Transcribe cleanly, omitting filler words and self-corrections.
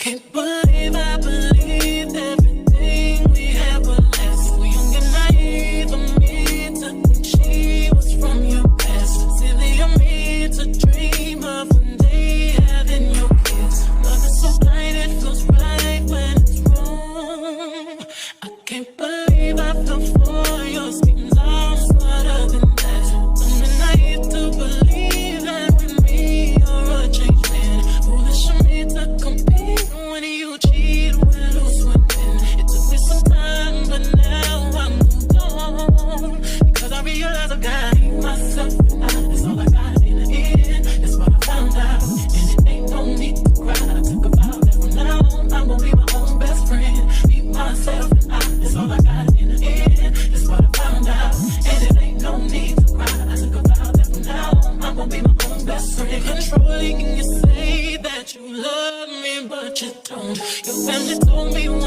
Can't believe I believed everything we had would last. So young and naive of me to think she was from your past. Silly of me to dream of one day having your kids. Love is so blind, it feels right when it's wrong. I can't believe I fell for your schemes. I'm smarter than that. I'm naive to believe that with me you're a changed man. Foolish of me to compete when you cheat, we'll lose women. It took me some time, but now I'm moved on. Because I realize I got myself and that's all I got in the end. That's what I found out. And it ain't no need to cry. I took a vow that from now on I'm gonna be my own best friend. Be myself and that's all I got in the end. That's what I found out. And it ain't no need to cry. I took a vow that from now on I'm gonna be my own best friend. Controlling and you say that you love me, but you don't. Your family told me one